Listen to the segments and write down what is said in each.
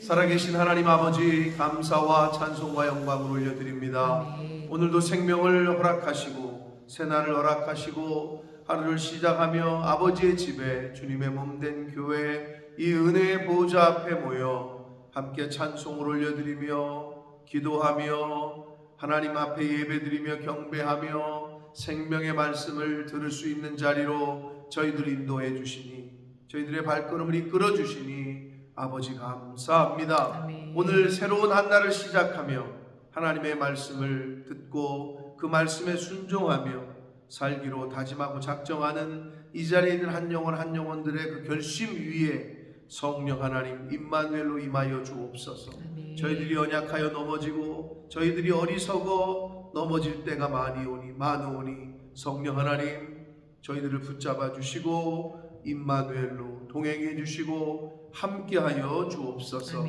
살아계신 하나님 아버지, 감사와 찬송과 영광을 올려드립니다. 오늘도 생명을 허락하시고 새날을 허락하시고 하루를 시작하며 아버지의 집에 주님의 몸된 교회 이 은혜의 보좌 앞에 모여 함께 찬송을 올려드리며 기도하며 하나님 앞에 예배드리며 경배하며 생명의 말씀을 들을 수 있는 자리로 저희들을 인도해 주시니, 저희들의 발걸음을 이끌어 주시니 아버지 감사합니다. 오늘 새로운 한 날을 시작하며 하나님의 말씀을 듣고 그 말씀에 순종하며 살기로 다짐하고 작정하는 이 자리에 있는 한 영혼 한 영혼들의 그 결심 위에 성령 하나님 임마누엘로 임하여 주옵소서. 저희들이 연약하여 넘어지고 저희들이 어리석어 넘어질 때가 많으오니 성령 하나님 저희들을 붙잡아 주시고 임마누엘로 동행해 주시고 함께하여 주옵소서.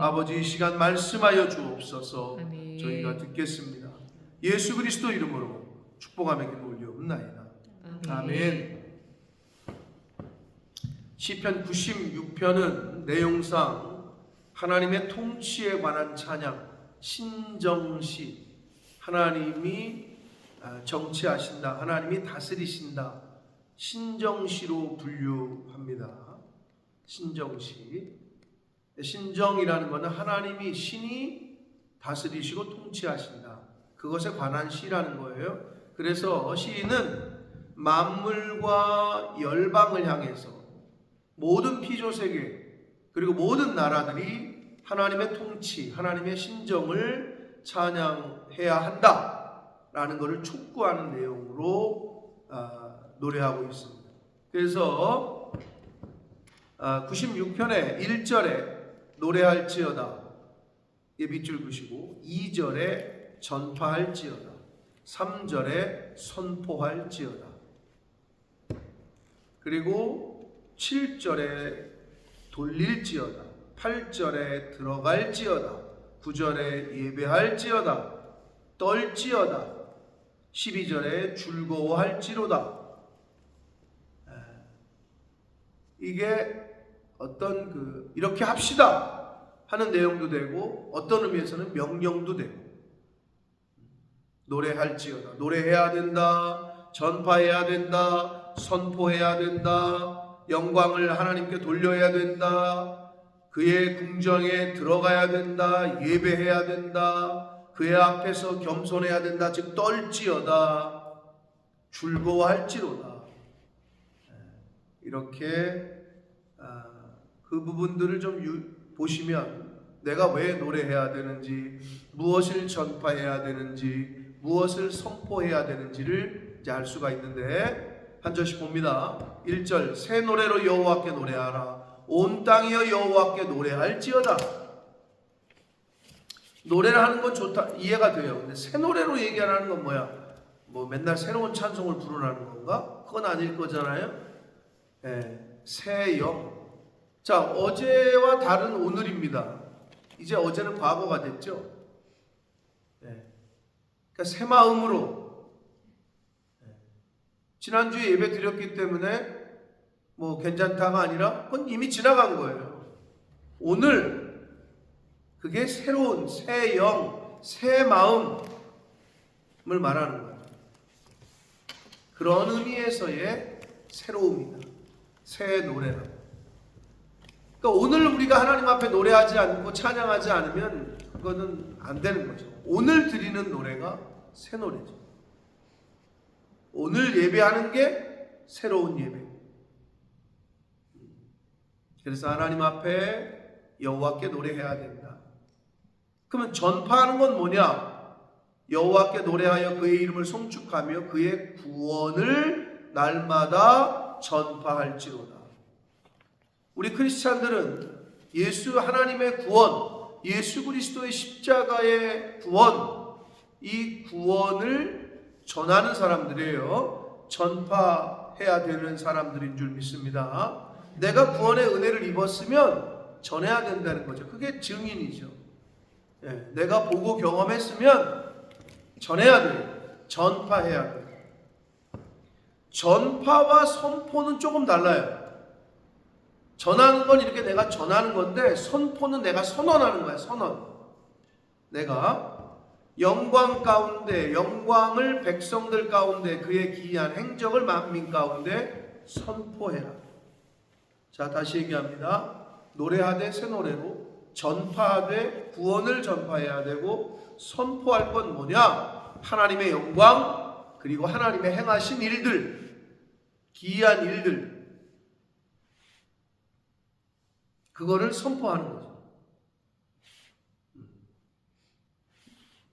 아버지 이 시간 말씀하여 주옵소서. 저희가 듣겠습니다. 예수 그리스도 이름으로 축복하며 기도 올리옵나이다. 아멘. 시편 96편은 내용상 하나님의 통치에 관한 찬양, 신정시, 하나님이 정치하신다, 하나님이 다스리신다, 신정시로 분류합니다. 신정시. 신정이라는 것은 하나님이 신이 다스리시고 통치하신다, 그것에 관한 시라는 거예요. 그래서 시인은 만물과 열방을 향해서 모든 피조세계 그리고 모든 나라들이 하나님의 통치, 하나님의 신정을 찬양해야 한다라는 것을 촉구하는 내용으로 노래하고 있습니다. 그래서 96편의 1절에 노래할지어다 밑줄 그시고 2절에 전파할지어다 3절에 선포할지어다 그리고 7절에 돌릴지어다 8절에 들어갈지어다 9절에 예배할지어다 떨지어다 12절에 즐거워할지로다. 이게 어떤 이렇게 합시다 하는 내용도 되고 어떤 의미에서는 명령도 되고, 노래할지어다, 노래해야 된다, 전파해야 된다, 선포해야 된다, 영광을 하나님께 돌려야 된다, 그의 궁정에 들어가야 된다, 예배해야 된다, 그의 앞에서 겸손해야 된다, 즉 떨지어다, 즐거워할지로다. 이렇게 그 부분들을 좀 보시면 내가 왜 노래해야 되는지, 무엇을 전파해야 되는지, 무엇을 선포해야 되는지를 이제 알 수가 있는데, 한 절씩 봅니다. 1절 새 노래로 여호와께 노래하라. 온 땅이여 여호와께 노래할지어다. 노래를 하는 건 좋다, 이해가 돼요. 근데 새 노래로 얘기하는 건 뭐야? 뭐 맨날 새로운 찬송을 부르라는 건가? 그건 아닐 거잖아요. 새 영. 자, 어제와 다른 오늘입니다. 이제 어제는 과거가 됐죠. 그러니까 새 마음으로. 지난주에 예배 드렸기 때문에 뭐 괜찮다가 아니라 그건 이미 지나간 거예요. 오늘 그게 새로운 새 영, 새 마음을 말하는 거예요. 그런 의미에서의 새로움이다. 새 노래라. 그러니까 오늘 우리가 하나님 앞에 노래하지 않고 찬양하지 않으면 그거는 안 되는 거죠. 오늘 드리는 노래가 새 노래죠. 오늘 예배하는 게 새로운 예배. 그래서 하나님 앞에 여호와께 노래해야 된다. 그러면 전파하는 건 뭐냐? 여호와께 노래하여 그의 이름을 송축하며 그의 구원을 날마다 전파할지로다. 우리 크리스찬들은 예수 하나님의 구원, 예수 그리스도의 십자가의 구원, 이 구원을 전하는 사람들이에요. 전파해야 되는 사람들인 줄 믿습니다. 내가 구원의 은혜를 입었으면 전해야 된다는 거죠. 그게 증인이죠. 내가 보고 경험했으면 전해야 돼요. 전파해야 돼요. 전파와 선포는 조금 달라요. 전하는 건 이렇게 내가 전하는 건데 선포는 내가 선언하는 거야. 선언. 내가 영광 가운데 영광을 백성들 가운데 그의 기이한 행적을 만민 가운데 선포해라. 자, 다시 얘기합니다. 노래하되 새 노래로 전파하되 구원을 전파해야 되고 선포할 건 뭐냐? 하나님의 영광 그리고 하나님의 행하신 일들, 기이한 일들, 그거를 선포하는 거죠.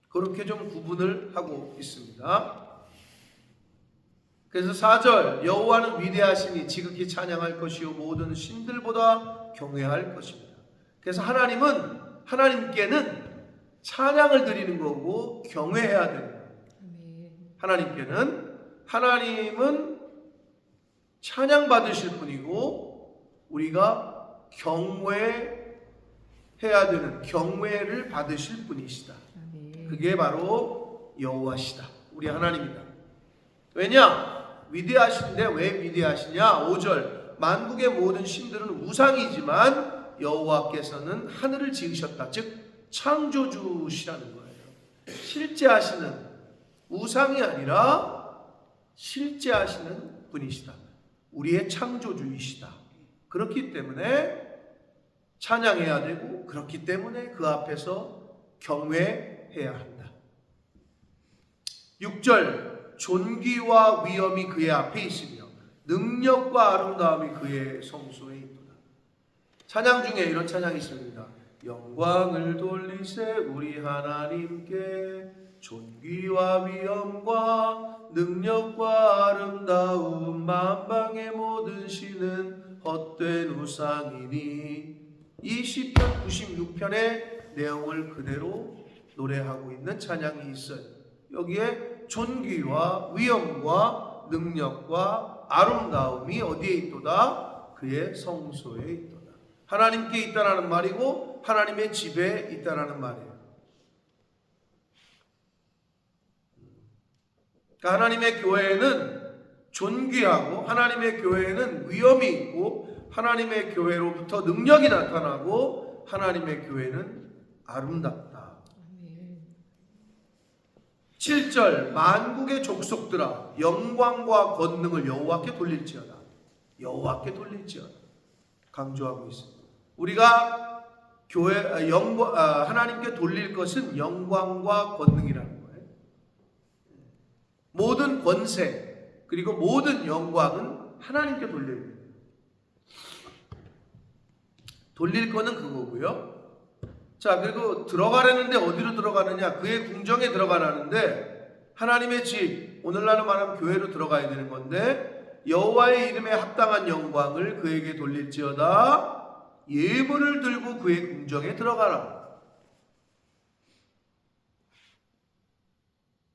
그렇게 좀 구분을 하고 있습니다. 그래서 4절 여호와는 위대하시니 지극히 찬양할 것이요 모든 신들보다 경외할 것입니다. 그래서 하나님께는 찬양을 드리는 거고 경외해야 됩니다. 하나님은 찬양 받으실 분이고 우리가 경외해야 되는 경외를 받으실 분이시다. 그게 바로 여호와시다. 우리 하나님이다. 왜냐? 위대하신데 왜 위대하시냐? 5절 만국의 모든 신들은 우상이지만 여호와께서는 하늘을 지으셨다. 즉 창조주시라는 거예요. 실제 하시는, 우상이 아니라 실제 하시는 분이시다. 우리의 창조주이시다. 그렇기 때문에 찬양해야 되고 그렇기 때문에 그 앞에서 경외해야 한다. 6절 존귀와 위엄이 그의 앞에 있으며 능력과 아름다움이 그의 성소에 있도다. 찬양 중에 이런 찬양이 있습니다. 영광을 돌리세 우리 하나님께 존귀와 위엄과 능력과 아름다움 만방의 모든 신은 헛된 우상이니. 이 시편 96편의 내용을 그대로 노래하고 있는 찬양이 있어요. 여기에 존귀와 위엄과 능력과 아름다움이 어디에 있도다? 그의 성소에 있도다. 하나님께 있다라는 말이고 하나님의 집에 있다라는 말이에요. 그러니까 하나님의 교회에는 존귀하고 하나님의 교회에는 위엄이 있고 하나님의 교회로부터 능력이 나타나고 하나님의 교회는 아름답다. 7절 만국의 족속들아 영광과 권능을 여호와께 돌릴지어다. 여호와께 돌릴지어다. 강조하고 있습니다. 우리가 하나님께 돌릴 것은 영광과 권능이라는 거예요. 모든 권세 그리고 모든 영광은 하나님께 돌려야 돼요. 돌릴 거는 그거고요. 자, 그리고 들어가려는데 어디로 들어가느냐? 그의 궁정에 들어가라는데 하나님의 집, 오늘날로 말하면 교회로 들어가야 되는 건데 여호와의 이름에 합당한 영광을 그에게 돌릴지어다. 예물을 들고 그의 궁정에 들어가라.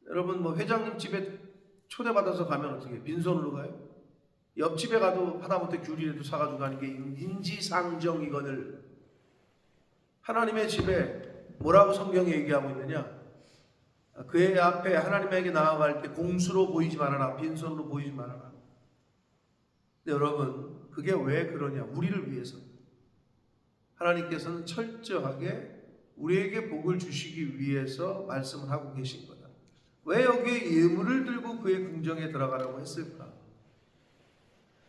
여러분 뭐 회장님 집에 초대받아서 가면 어떻게 빈손으로 가요? 옆집에 가도 하다못해 귤이라도 사가지고 가는 게 인지상정이거늘. 하나님의 집에 뭐라고 성경이 얘기하고 있느냐? 그의 앞에 하나님에게 나아갈 때 공수로 보이지 말아라. 빈손으로 보이지 말아라. 근데 여러분 그게 왜 그러냐? 우리를 위해서. 하나님께서는 철저하게 우리에게 복을 주시기 위해서 말씀을 하고 계신 거다. 왜 여기에 예물을 들고 그의 궁정에 들어가라고 했을까?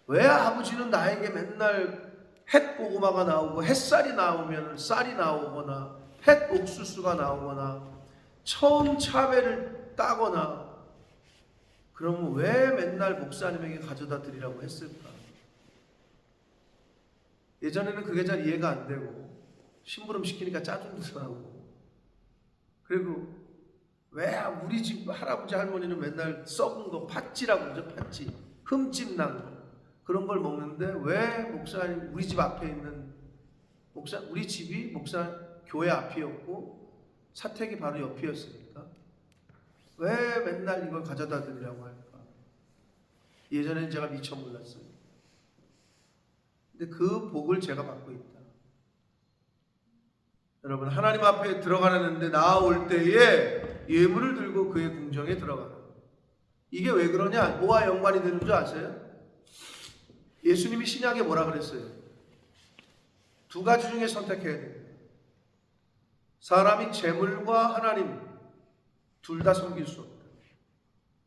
왜 아버지는 나에게 맨날 햇 고구마가 나오고 햇살이 나오면 쌀이 나오거나 햇 옥수수가 나오거나 처음 차배를 따거나 그러면 왜 맨날 목사님에게 가져다 드리라고 했을까? 예전에는 그게 잘 이해가 안 되고 심부름 시키니까 짜증도 나고 그리고 왜 우리 집 할아버지 할머니는 맨날 썩은 거 팥찌라고 그러죠? 팥찌 흠집 난 거 그런 걸 먹는데 왜 목사님 우리 집 앞에 있는 우리 집이 목사 교회 앞이었고 사택이 바로 옆이었으니까 왜 맨날 이걸 가져다 드리라고 할까? 예전엔 제가 미처 몰랐어요. 근데 그 복을 제가 받고 있다. 여러분 하나님 앞에 들어가려는데 나아올 때에 예물을 들고 그의 궁정에 들어가라. 이게 왜 그러냐? 뭐와 연관이 되는 줄 아세요? 예수님이 신약에 뭐라 그랬어요? 두 가지 중에 선택해야 됩니다. 사람이 재물과 하나님 둘 다 섬길 수 없다.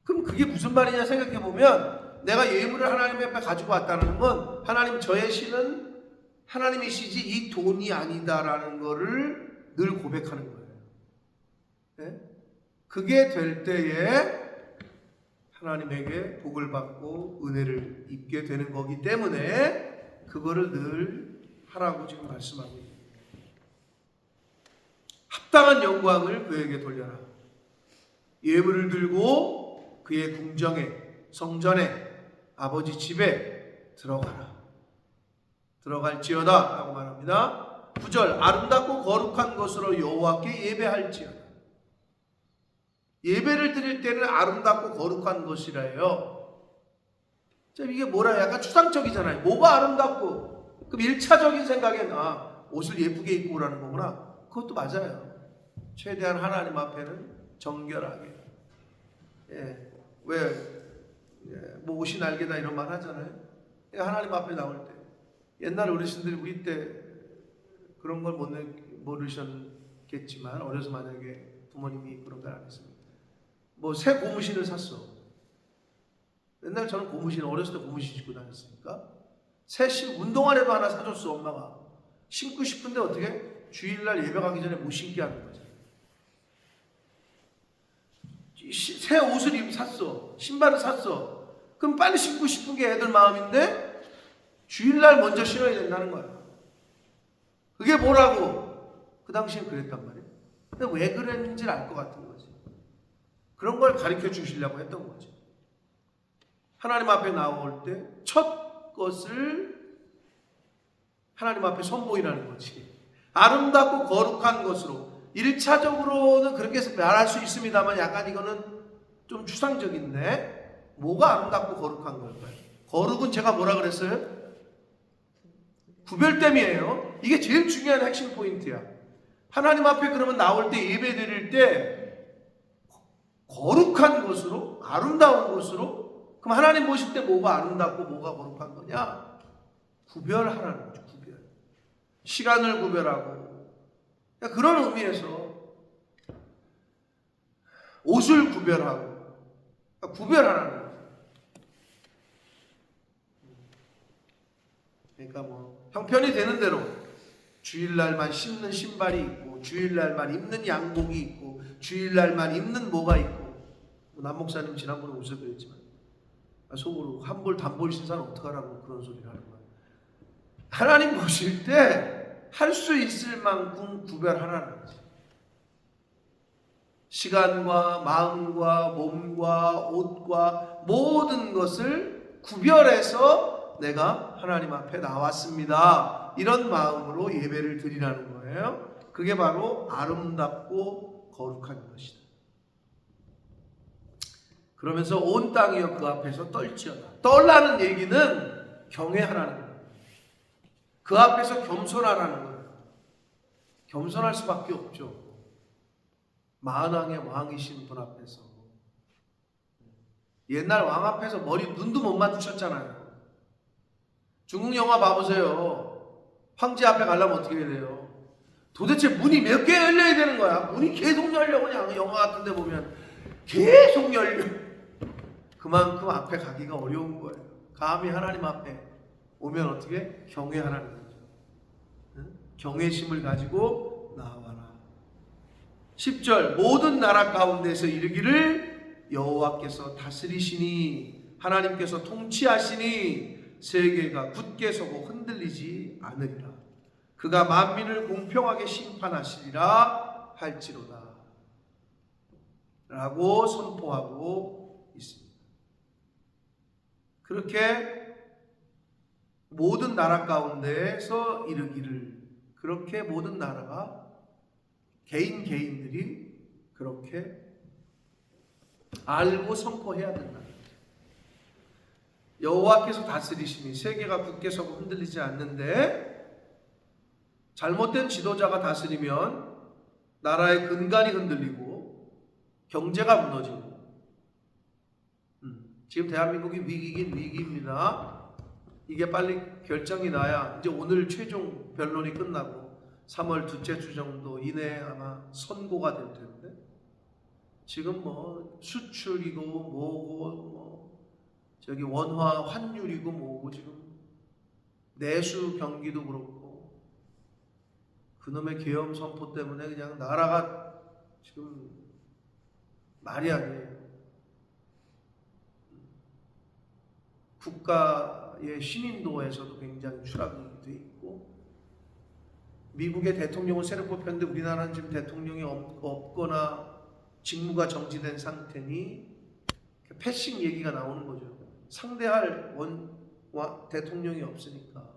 그럼 그게 무슨 말이냐 생각해 보면, 내가 예물을 하나님 앞에 가지고 왔다는 건 하나님 저의 신은 하나님이시지 이 돈이 아니다라는 거를 늘 고백하는 거예요. 네? 그게 될 때에 하나님에게 복을 받고 은혜를 입게 되는 거기 때문에 그거를 늘 하라고 지금 말씀하고 있습니다. 합당한 영광을 그에게 돌려라. 예물을 들고 그의 궁정에, 성전에, 아버지 집에 들어가라. 들어갈지어다 라고 말합니다. 9절, 아름답고 거룩한 것으로 여호와께 예배할지어다. 예배를 드릴 때는 아름답고 거룩한 것이라 해요. 이게 뭐라, 약간 추상적이잖아요. 뭐가 아름답고, 그럼 1차적인 생각엔 옷을 예쁘게 입고 오라는 거구나. 그것도 맞아요. 최대한 하나님 앞에는 정결하게. 뭐 옷이 날개다 이런 말 하잖아요. 하나님 앞에 나올 때, 옛날 어르신들이 우리 때 그런 걸 모르셨겠지만, 어려서 만약에 부모님이 그런 걸 안 했습니다. 뭐 새 고무신을 샀어. 옛날 저는 고무신, 어렸을 때 고무신 신고 다녔으니까 새 운동화라도 하나 사줬어. 엄마가 신고 싶은데 어떻게 주일날 예배 가기 전에 못 신게 하는 거죠. 새 옷을 샀어. 신발을 샀어. 그럼 빨리 신고 싶은 게 애들 마음인데 주일날 먼저 신어야 된다는 거야. 그게 뭐라고? 그 당시엔 그랬단 말이에요. 근데 왜 그랬는지를 알 것 같은 거지. 그런 걸 가르쳐 주시려고 했던 거지. 하나님 앞에 나올 때 첫 것을 하나님 앞에 선보이라는 거지. 아름답고 거룩한 것으로. 1차적으로는 그렇게 말할 수 있습니다만 약간 이거는 좀 추상적인데, 뭐가 아름답고 거룩한 걸까요? 거룩은 제가 뭐라 그랬어요? 구별됨이에요. 이게 제일 중요한 핵심 포인트야. 하나님 앞에 그러면 나올 때, 예배 드릴 때 거룩한 것으로, 아름다운 것으로. 그럼 하나님 보실 때 뭐가 아름답고 뭐가 거룩한 거냐? 구별하라는 거죠. 구별. 시간을 구별하고. 그런 의미에서 옷을 구별하고, 구별하라는 거죠. 그러니까 뭐 형편이 되는 대로 주일날만 신는 신발이 있고, 주일날만 입는 양복이 있고, 주일날만 입는 뭐가 있고. 남 목사님 지난번에 옷을 그랬지만 속으로 한 벌 단벌 신사는 어떡하라고 그런 소리를 하는 거예요. 하나님 보실 때 할 수 있을 만큼 구별하라는 거지. 시간과 마음과 몸과 옷과 모든 것을 구별해서 내가 하나님 앞에 나왔습니다. 이런 마음으로 예배를 드리라는 거예요. 그게 바로 아름답고 거룩한 것이다. 그러면서 온 땅이여 그 앞에서 떨지어다. 떨라는 얘기는 경외하라는 거예요. 그 앞에서 겸손하라는 거예요. 겸손할 수밖에 없죠. 만왕의 왕이신 분 앞에서. 옛날 왕 앞에서 머리 눈도 못 맞추셨잖아요. 중국 영화 봐보세요. 황제 앞에 가려면 어떻게 해야 돼요? 도대체 문이 몇 개 열려야 되는 거야. 문이 계속 열려. 그냥 영화 같은 데 보면 계속 열려. 그만큼 앞에 가기가 어려운 거예요. 감히 하나님 앞에 오면 어떻게? 경외하라는 거죠. 경외심을 가지고 나와라. 10절, 모든 나라 가운데서 이르기를 여호와께서 다스리시니, 하나님께서 통치하시니 세계가 굳게 서고 흔들리지 않으리라. 그가 만민을 공평하게 심판하시리라 할지로다 라고 선포하고 있습니다. 그렇게 모든 나라 가운데에서 이르기를, 그렇게 모든 나라가, 개인들이 그렇게 알고 선포해야 된다. 여호와께서 다스리시니 세계가 굳게 서고 흔들리지 않는데, 잘못된 지도자가 다스리면 나라의 근간이 흔들리고 경제가 무너지고, 지금 대한민국이 위기긴 위기입니다. 이게 빨리 결정이 나야 이제 오늘 최종 변론이 끝나고 3월 둘째 주 정도 이내에 아마 선고가 될 텐데 지금 뭐 수출이고 뭐고 뭐 저기 원화 환율이고 뭐고 지금 내수 경기도 그렇고 그놈의 계엄 선포 때문에 그냥 나라가 지금 말이 아니에요. 국가의 신인도에서도 굉장히 추락이 돼 있고 미국의 대통령을 새로 뽑혔는데 우리나라는 지금 대통령이 없거나 직무가 정지된 상태니 패싱 얘기가 나오는 거죠. 상대할 대통령이 없으니까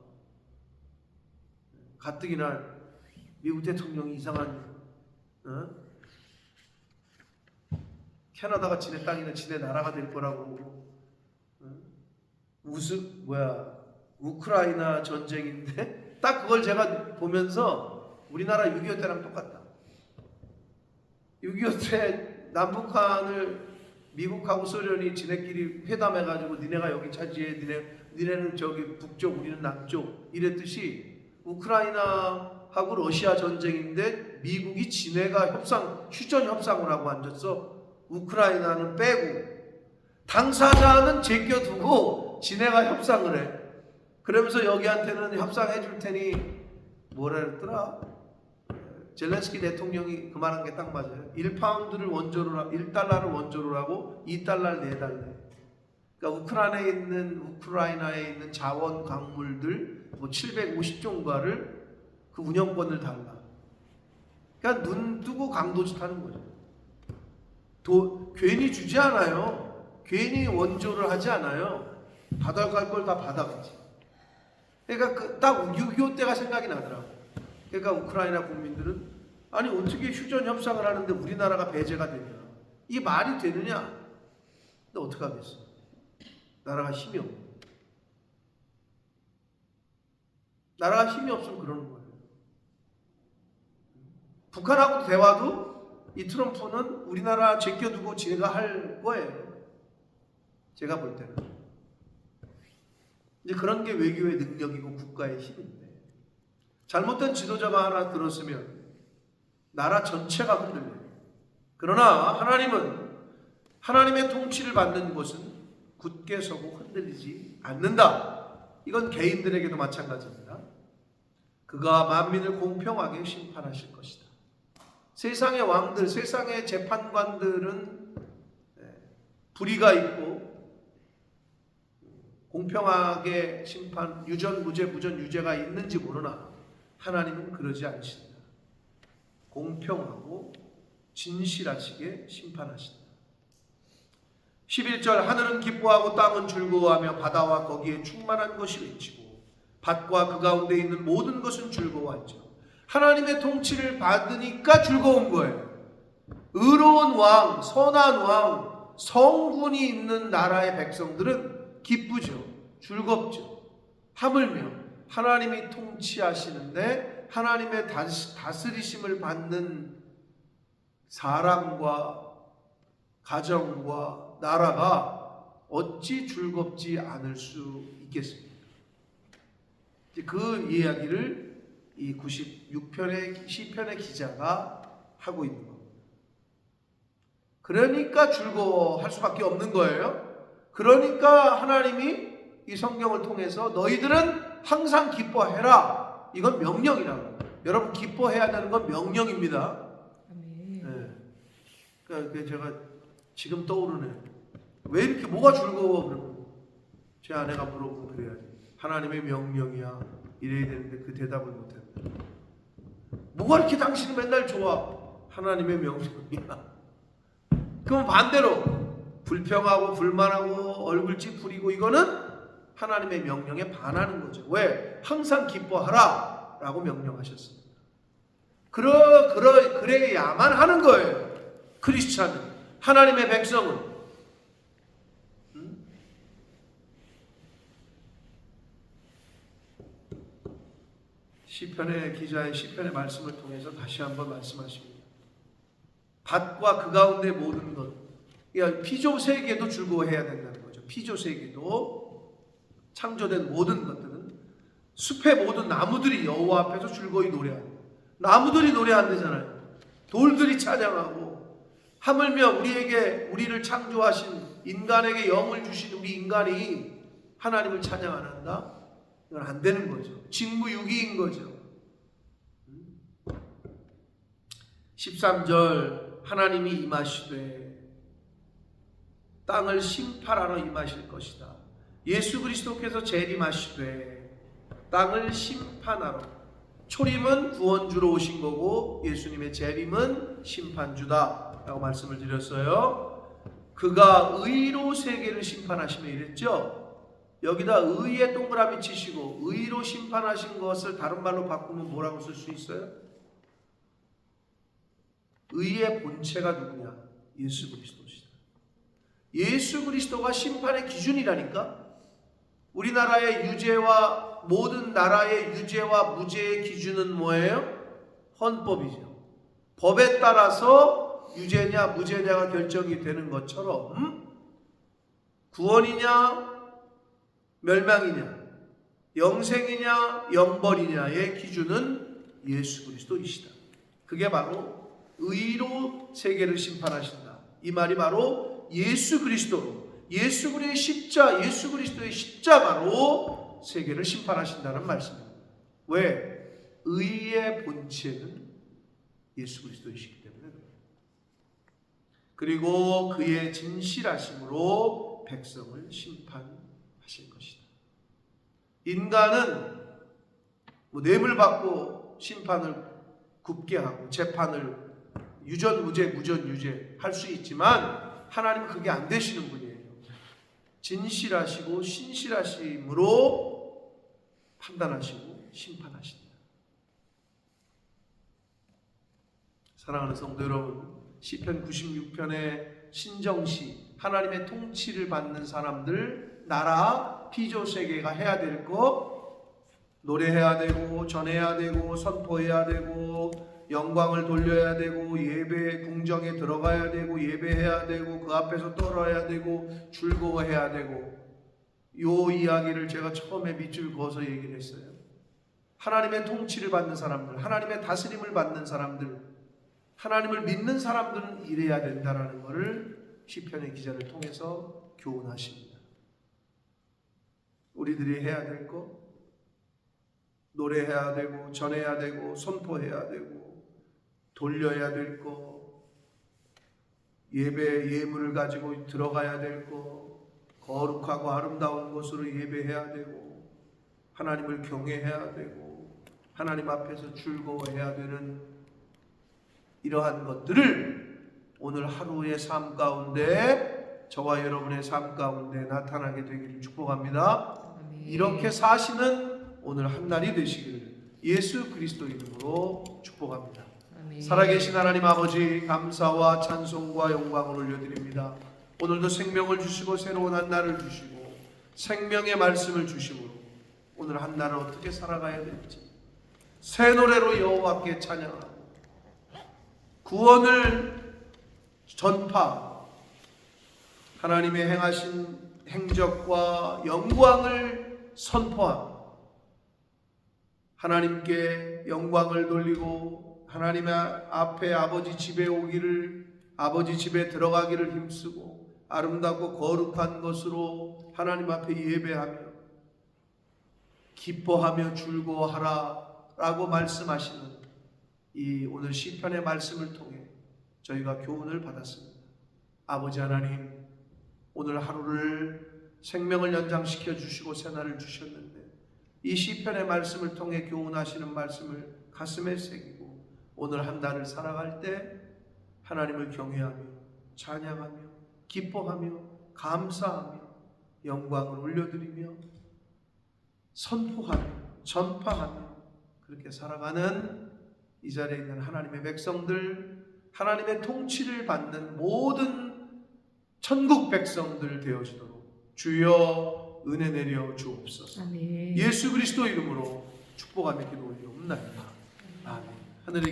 가뜩이나 미국 대통령이 이상한 캐나다가 지네 땅이나 지네 나라가 될 거라고 우크라이나 전쟁인데 딱 그걸 제가 보면서 우리나라 6.25 때랑 똑같다. 6.25 때 남북한을 미국하고 소련이 지네끼리 회담해가지고 니네가 여기 차지해 니네는 저기 북쪽 우리는 남쪽 이랬듯이 우크라이나하고 러시아 전쟁인데 미국이 지네가 휴전 협상을 하고 앉았어. 우크라이나는 빼고 당사자는 제껴두고 지네가 협상을 해. 그러면서 여기한테는 협상해 줄 테니 뭐라 그랬더라? 젤렌스키 대통령이 그 말한 게 딱 맞아요. 1달러를 원조로 하고 2달러를 내달래. 그러니까 우크라이나에 있는 자원 광물들 뭐 750종가를 그 운영권을 달라. 그러니까 눈 뜨고 강도짓 하는 거죠. 괜히 주지 않아요. 괜히 원조를 하지 않아요. 받아갈 걸 다 받아가지. 그러니까 딱 6.25 때가 생각이 나더라고. 그러니까 우크라이나 국민들은 아니 어떻게 휴전 협상을 하는데 우리나라가 배제가 되냐? 이게 말이 되느냐? 근데 어떻게 하겠어? 나라가 힘이 없어. 나라가 힘이 없으면 그러는 거예요. 북한하고 대화도 이 트럼프는 우리나라 제껴두고 지가 할 거예요. 제가 볼 때는. 이제 그런 게 외교의 능력이고 국가의 힘인데 잘못된 지도자가 하나 들었으면 나라 전체가 흔들려요. 그러나 하나님은 하나님의 통치를 받는 곳은 굳게 서고 흔들리지 않는다. 이건 개인들에게도 마찬가지입니다. 그가 만민을 공평하게 심판하실 것이다. 세상의 왕들, 세상의 재판관들은 불의가 있고 공평하게 심판, 유전, 무죄, 무전, 유죄가 있는지 모르나 하나님은 그러지 않으신다. 공평하고 진실하시게 심판하신다. 11절 하늘은 기뻐하고 땅은 즐거워하며 바다와 거기에 충만한 것이 외치고 밭과 그 가운데 있는 모든 것은 즐거워하죠. 하나님의 통치를 받으니까 즐거운 거예요. 의로운 왕, 선한 왕, 성군이 있는 나라의 백성들은 기쁘죠. 즐겁죠. 하물며 하나님이 통치하시는데 하나님의 다스리심을 받는 사람과 가정과 나라가 어찌 즐겁지 않을 수 있겠습니까? 그 이야기를 이 96편의 시편의 기자가 하고 있는 겁니다. 그러니까 즐거워할 수밖에 없는 거예요. 그러니까 하나님이 이 성경을 통해서 너희들은 항상 기뻐해라. 이건 명령이라고. 여러분 기뻐해야 되는 건 명령입니다. 네. 그러니까 제가 지금 떠오르네. 왜 이렇게 뭐가 즐거워? 그러면 제 아내가 물어보고 그래야지. 하나님의 명령이야. 이래야 되는데 그 대답을 못했네. 뭐가 이렇게 당신이 맨날 좋아? 하나님의 명령이야. 그럼 반대로 불평하고 불만하고 얼굴 찌푸리고 이거는 하나님의 명령에 반하는 거죠. 왜? 항상 기뻐하라 라고 명령하셨습니다. 그래야만 하는 거예요. 크리스찬은, 하나님의 백성은. 시편의 기자의 시편의 말씀을 통해서 다시 한번 말씀하십니다. 밭과 그 가운데 모든 것. 피조 세계도 즐거워해야 된다는 거죠. 피조 세계도. 창조된 모든 것들은 숲의 모든 나무들이 여호와 앞에서 즐거이 노래하고, 나무들이 노래한대잖아요. 돌들이 찬양하고, 하물며 우리를 창조하신 인간에게 영을 주신 우리 인간이 하나님을 찬양 안 한다? 이건 안 되는 거죠. 직무유기인 거죠. 13절 하나님이 임하시되 땅을 심판하러 임하실 것이다. 예수 그리스도께서 재림하시되 땅을 심판하러, 초림은 구원주로 오신 거고 예수님의 재림은 심판주다 라고 말씀을 드렸어요. 그가 의로 세계를 심판하시며 이랬죠. 여기다 의에 동그라미 치시고 의로 심판하신 것을 다른 말로 바꾸면 뭐라고 쓸 수 있어요? 의의 본체가 누구냐? 예수 그리스도시다. 예수 그리스도가 심판의 기준이라니까. 우리나라의 유죄와 모든 나라의 유죄와 무죄의 기준은 뭐예요? 헌법이죠. 법에 따라서 유죄냐 무죄냐가 결정이 되는 것처럼 구원이냐 멸망이냐, 영생이냐 영벌이냐의 기준은 예수 그리스도이시다. 그게 바로 의로 세계를 심판하신다. 이 말이 바로 예수 그리스도의 십자가로 세계를 심판하신다는 말씀입니다. 왜? 의의 본체는 예수 그리스도이시기 때문에 그래요. 그리고 그의 진실하심으로 백성을 심판하실 것이다. 인간은 뇌물 받고 심판을 굽게 하고 재판을 유전무죄 무전유죄 할 수 있지만 하나님은 그게 안 되시는 분이에요. 진실하시고 신실하심으로 판단하시고 심판하신다. 사랑하는 성도 여러분, 시편 96편의 신정시, 하나님의 통치를 받는 사람들, 나라, 피조세계가 해야 될 거, 노래해야 되고 전해야 되고 선포해야 되고 영광을 돌려야 되고 예배 궁정에 들어가야 되고 예배해야 되고 그 앞에서 떨어야 되고 즐거워해야 되고, 요 이야기를 제가 처음에 밑줄 그어서 얘기를 했어요. 하나님의 통치를 받는 사람들, 하나님의 다스림을 받는 사람들, 하나님을 믿는 사람들은 이래야 된다라는 것을 시편의 기자를 통해서 교훈하십니다. 우리들이 해야 될 거, 노래해야 되고 전해야 되고 선포해야 되고 돌려야 될 거, 예배 예물을 가지고 들어가야 될 거, 거룩하고 아름다운 곳으로 예배해야 되고 하나님을 경외해야 되고 하나님 앞에서 즐거워해야 되는 이러한 것들을 오늘 하루의 삶 가운데, 저와 여러분의 삶 가운데 나타나게 되기를 축복합니다. 이렇게 사시는 오늘 한날이 되시기를 예수 그리스도 이름으로 축복합니다. 살아계신 하나님 아버지, 감사와 찬송과 영광을 올려드립니다. 오늘도 생명을 주시고 새로운 한날을 주시고 생명의 말씀을 주시므로 오늘 한날을 어떻게 살아가야 될지 새 노래로 여호와께 찬양하고 구원을 전파, 하나님의 행하신 행적과 영광을 선포하고 하나님께 영광을 돌리고 하나님의 앞에 아버지 집에 오기를, 아버지 집에 들어가기를 힘쓰고 아름답고 거룩한 것으로 하나님 앞에 예배하며 기뻐하며 즐거워하라 라고 말씀하시는 이 오늘 시편의 말씀을 통해 저희가 교훈을 받았습니다. 아버지 하나님, 오늘 하루를 생명을 연장시켜 주시고 새날을 주셨는데 이 시편의 말씀을 통해 교훈하시는 말씀을 가슴에 새기고 오늘 한 달을 살아갈 때 하나님을 경외하며 찬양하며 기뻐하며 감사하며 영광을 올려드리며 선포하며 전파하며 그렇게 살아가는 이 자리에 있는 하나님의 백성들, 하나님의 통치를 받는 모든 천국 백성들 되어지도록 주여 은혜 내려 주옵소서. 아멘. 예수 그리스도 이름으로 축복하며 기도 올리옵나이다. 아멘. 하늘의